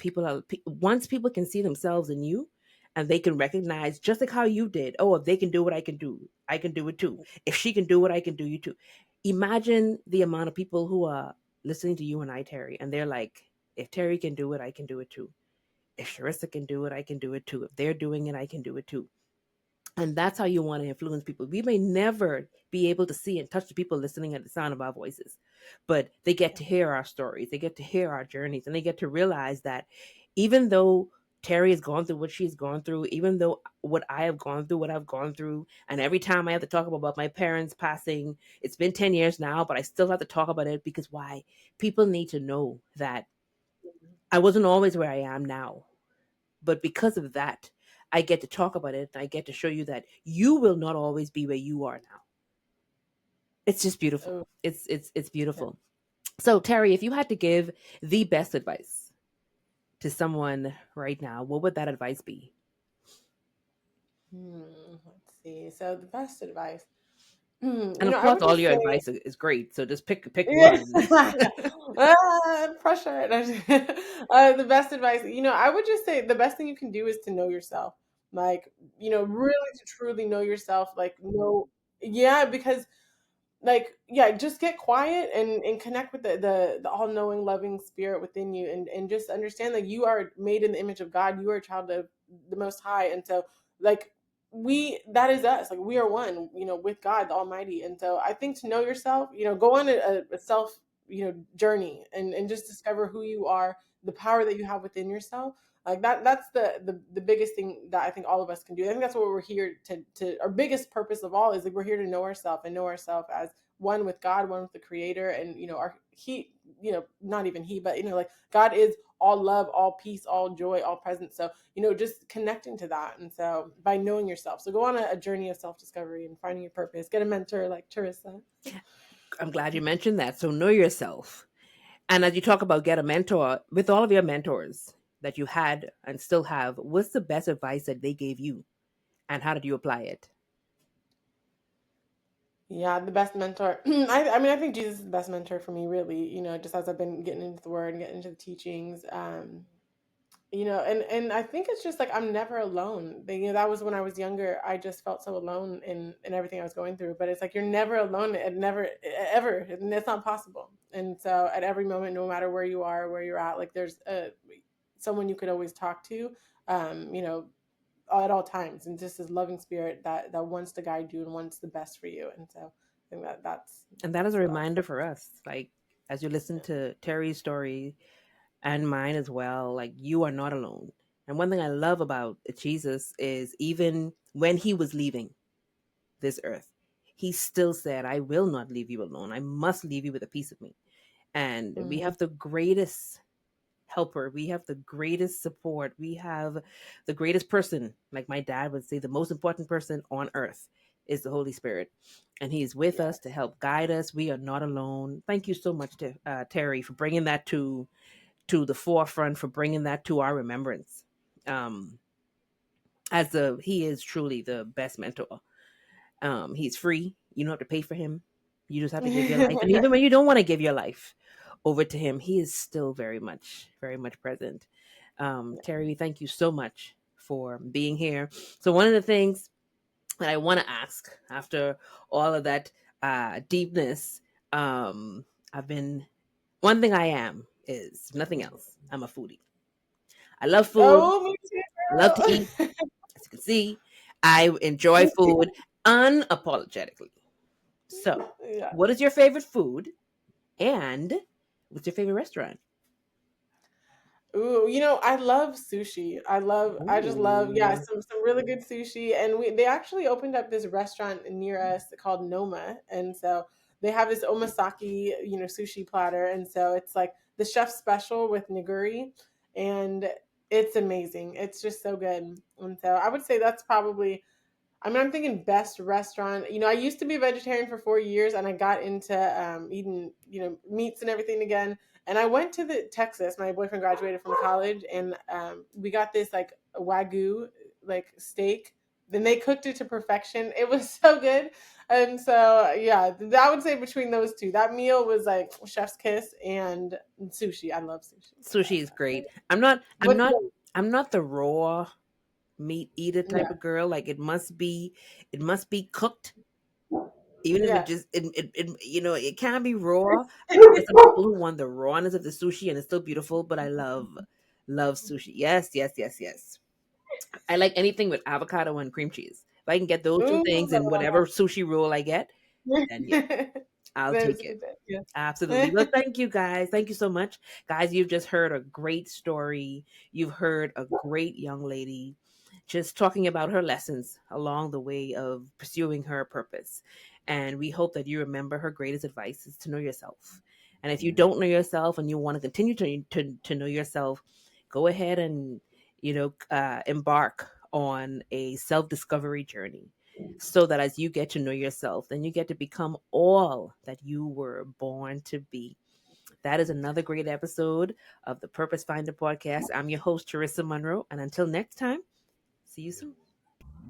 once people can see themselves in you, and they can recognize, just like how you did, oh, if they can do what I can do, I can do it too. If she can do what I can do, you too. Imagine the amount of people who are listening to you and I, Terry, and they're like, if Terry can do it, I can do it too. If Sharissa can do it, I can do it too. If they're doing it, I can do it too. And that's how you want to influence people. We may never be able to see and touch the people listening at the sound of our voices, but they get to hear our stories, they get to hear our journeys, and they get to realize that even though Terry has gone through what she's gone through, even though what I have gone through, what I've gone through, and every time I have to talk about my parents passing, it's been 10 years now, but I still have to talk about it because why? People need to know that I wasn't always where I am now. But because of that, I get to talk about it. And I get to show you that you will not always be where you are now. It's just beautiful. Oh, It's yeah. beautiful. So Terry, if you had to give the best advice to someone right now, what would that advice be? Let's see. So the best advice. And of I course, would all just your say, advice is great. So just pick yeah. one. Pressure. The best advice, I would just say the best thing you can do is to know yourself. Like, really to truly know yourself. Like, know, yeah, because yeah, just get quiet and connect with the all-knowing loving spirit within you, and just understand that you are made in the image of God. You are a child of the Most High. And so, like, we that is us. Like, we are one, with God the Almighty. And so I think to know yourself, go on a self journey, and just discover who you are, the power that you have within yourself. Like, that's the biggest thing that I think all of us can do. I think that's what we're here to our biggest purpose of all is, like, we're here to know ourselves, and know ourselves as one with God, one with the Creator. And our he, not even he, but like, God is all love, all peace, all joy, all presence. So just connecting to that. And so by knowing yourself, so go on a journey of self-discovery and finding your purpose. Get a mentor like Teresa. I'm glad you mentioned that. So know yourself. And as you talk about get a mentor, with all of your mentors that you had and still have, what's the best advice that they gave you? And how did you apply it? Yeah, the best mentor. I mean, I think Jesus is the best mentor for me, really. Just as I've been getting into the Word and getting into the teachings. And I think it's just like I'm never alone. That was when I was younger. I just felt so alone in everything I was going through. But it's like you're never alone, and never ever, and it's not possible. And so at every moment, no matter where you are, where you're at, like, there's someone you could always talk to. Um, you know, at all times, and just this loving spirit that wants to guide you and wants the best for you. And so I think And that is that's a what I'll reminder say. for us, like, as you listen to Terry's story and mine as well, like, you are not alone. And one thing I love about Jesus is, even when he was leaving this earth, he still said, I will not leave you alone. I must leave you with a piece of me. And we Mhm. have the greatest helper. We have the greatest support. We have the greatest person. Like my dad would say, the most important person on earth is the Holy Spirit. And he's with us to help guide us. We are not alone. Thank you so much to Terri for bringing that to the forefront, for bringing that to our remembrance. He is truly the best mentor. He's free. You don't have to pay for him. You just have to give your life. And even when you don't want to give your life over to him, he is still very much present. Terri, thank you so much for being here. So one of the things that I want to ask after all of that deepness, one thing I am is nothing else. I'm a foodie. I love food. Oh, me I love to eat. too. As you can see, I enjoy food unapologetically. So, Yeah. what is your favorite food? And what's your favorite restaurant? Ooh, I love sushi. I just love, yeah, Ooh. some really good sushi. And they actually opened up this restaurant near us called Noma. And so they have this omasaki, sushi platter. And so it's like the chef's special with nigiri, and it's amazing. It's just so good. And so I would say that's probably, I'm thinking best restaurant. I used to be a vegetarian for 4 years, and I got into eating, meats and everything again. And I went to the Texas. My boyfriend graduated from college, and we got this like wagyu like steak. Then they cooked it to perfection. It was so good. And so yeah, I would say between those two, that meal was like chef's kiss. And sushi. I love sushi. So Sushi is yeah. great. I'm not I'm What's not yours? I'm not the raw meat eater Yeah. type of girl. Like it must be cooked. Even if it Yes. just it can be raw. There's some people who want the rawness of the sushi and it's still beautiful, but I love sushi. Yes, yes, yes, yes. I like anything with avocado and cream cheese. If I can get those two Ooh, things in whatever sushi roll I get, then yeah, I'll There's take good. it. Yeah. Absolutely. Well, thank you guys. Thank you so much. Guys, you've just heard a great story. You've heard a great young lady just talking about her lessons along the way of pursuing her purpose. And we hope that you remember her greatest advice is to know yourself. And if you don't know yourself and you want to continue to know yourself, go ahead and, embark on a self discovery journey so that as you get to know yourself, then you get to become all that you were born to be. That is another great episode of the Purpose Finder podcast. I'm your host, Charissa Monroe. And until next time, see you soon.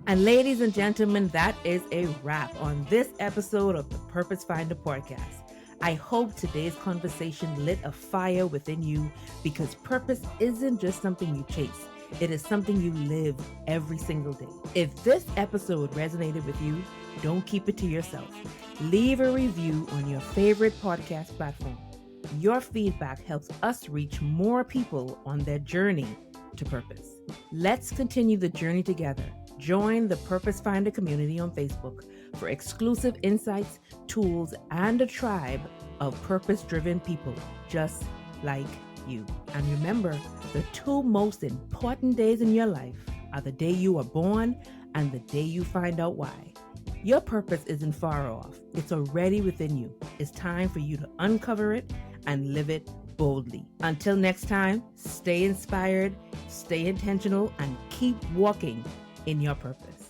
And ladies and gentlemen, that is a wrap on this episode of the Purpose Finder podcast. I hope today's conversation lit a fire within you because purpose isn't just something you chase. It is something you live every single day. If this episode resonated with you, don't keep it to yourself. Leave a review on your favorite podcast platform. Your feedback helps us reach more people on their journey to purpose. Let's continue the journey together. Join the Purpose Finder community on Facebook for exclusive insights, tools, and a tribe of purpose-driven people just like you. And remember, the two most important days in your life are the day you are born and the day you find out why. Your purpose isn't far off. It's already within you. It's time for you to uncover it and live it boldly. Until next time, stay inspired, stay intentional, and keep walking in your purpose.